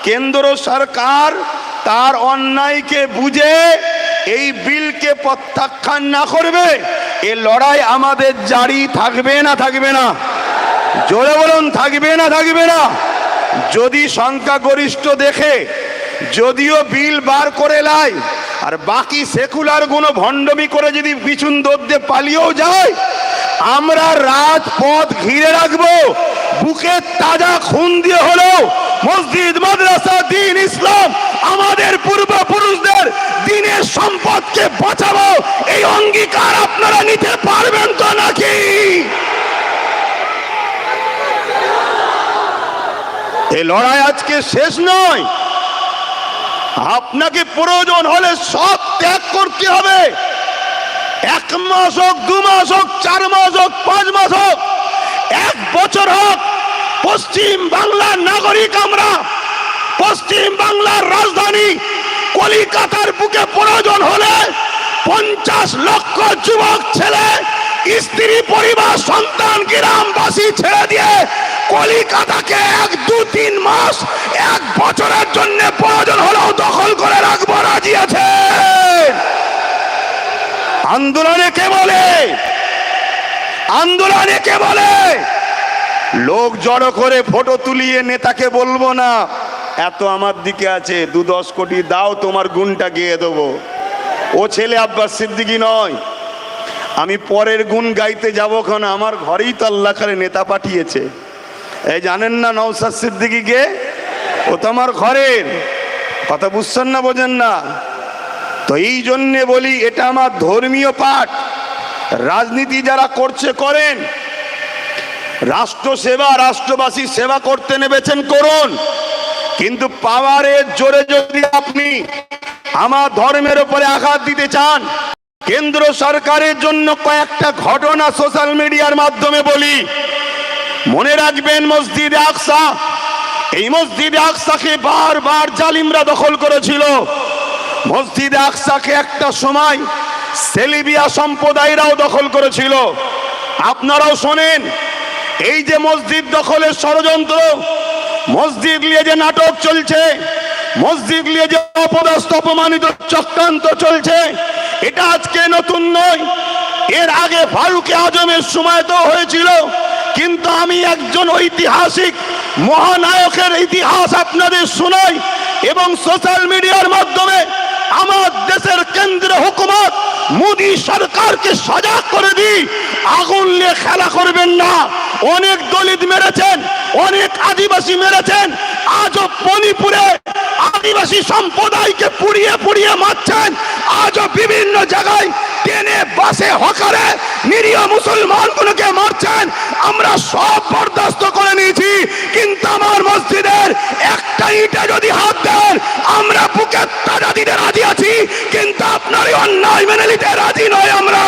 কেন্দ্র সরকার তার অন্যায়কে বুঝে এই বিলকে প্রত্যাখ্যান না করবে, এ লড়াই আমাদের জারি থাকবে না থাকবে না? জোরে বলুন, থাকবে না থাকবে না? যদি সংখ্যাগরিষ্ঠ দেখে যদিও বিল বার করে লাই, আর বাকি সেকুলার গুলো ভণ্ডমি করে যদি পিছন দৌড়ে পালিয়েও যায়, আমরা রাজপথ ঘিরে রাখবো। বুকে তাজা খুন দিয়ে হলো মসজিদ, মাদ্রাসা, দ্বীন ইসলাম, আমাদের পূর্বপুরুষদের দ্বীনের সম্পদকে বাঁচাবো। এই অঙ্গীকার আপনারা নিতে পারবেন তো নাকি? এই লড়াই আজকে শেষ নয়। আপনাকে প্রয়োজন হলে সব ত্যাগ করতে হবে। 1 মাস হোক, 2 মাস হোক, 4 মাস হোক, 5 মাস হোক, 1 বছর হোক, পশ্চিম বাংলার নাগরিক আমরা। পশ্চিম বাংলার রাজধানী কলিকাতার বুকে প্রয়োজন হলে 50 লক্ষ যুবক ছেলে, স্ত্রী, পরিবার, সন্তান, গ্রামবাসী ছেড়ে দিয়ে কলিকাতাকে 1, 2, 3 মাস, 1 বছরের জন্য প্রয়োজন হলেও দখল করে রাখবো, রাজি আছে? আন্দোলনে কে বলে? আন্দোলনে কে বলে? লোক জড়ো করে ফটো তুলিয়ে নেতাকে বলবো না এত আমার দিকে আছে, 2-10 কোটি দাও, তোমার গুণটা গেয়ে দেবো। ও ছেলে আব্বাস সিদ্দিকী নয়। আমি পরের গুণ গাইতে যাবো, কারণ আমার ঘরেই তো আল্লাহ করে নেতা পাঠিয়েছে। এই জানেন না নওশাদ সিদ্দিকীকে? ও তো আমার ঘরের। কথা বুঝছেন না, বোঝেন না? তো এই জন্যে বলি, এটা আমার ধর্মীয় পাঠ। রাজনীতি যারা করছে করেন, রাষ্ট্র সেবা, রাষ্ট্রবাসীর সেবা করতে নেমেছেন করুন, কিন্তু পাওয়ারের জোরে যদি আপনি আমার ধর্মের উপরে আঘাত দিতে চান, কেন্দ্র সরকারের জন্য কয়েকটা ঘটনা সোশ্যাল মিডিয়ার মাধ্যমে বলি। মনে রাখবেন, মসজিদে আকসা, এই মসজিদে আকসাকে বারবার জালিমরা দখল করেছিল। মসজিদে আকসাকে একটা সময় সেলিবিয়া সম্প্রদায়রাও দখল করেছিল। আপনারাও শোনেন, এই যে মসজিদ দখলের ষড়যন্ত্র, মসজিদ নিয়ে যে নাটক চলছে, মসজিদ নিয়ে যে অপদস্থ অপমানিত চক্রান্ত চলছে, এটা আজকে নতুন নয়। এর আগে ফারুক আজমের সময় তো হয়েছিল। কিন্তু আমি একজন ঐতিহাসিক মহানায়কের ইতিহাস আপনাদের শোনাই এবং সোশ্যাল মিডিয়ার মাধ্যমে আমার দেশের কেন্দ্রীয় হুকুমত মোদী সরকারকে সজাগ করে দিই, আগুন নিয়ে খেলা করবেন না। অনেক দলিত মেরেছেন, অনেক আদিবাসী মেরেছেন, আজও মণিপুরে আদিবাসী সম্প্রদায়কে পুড়িয়ে পুড়িয়ে মারছেন। আজও বিভিন্ন জায়গায় ট্রেনে, বাসে, হকারে নিরীহ মুসলমানগুলোকে মারছেন। আমরা সব বরদাস্ত করে নিয়েছি, কিন্তু আমার মসজিদের একটা ইটে যদি হাত দেন, আমরা বুকে তাজা দিতে রাজি আছি, কিন্তু আপনার অন্যায় মেনে নিতে রাজি নয় আমরা।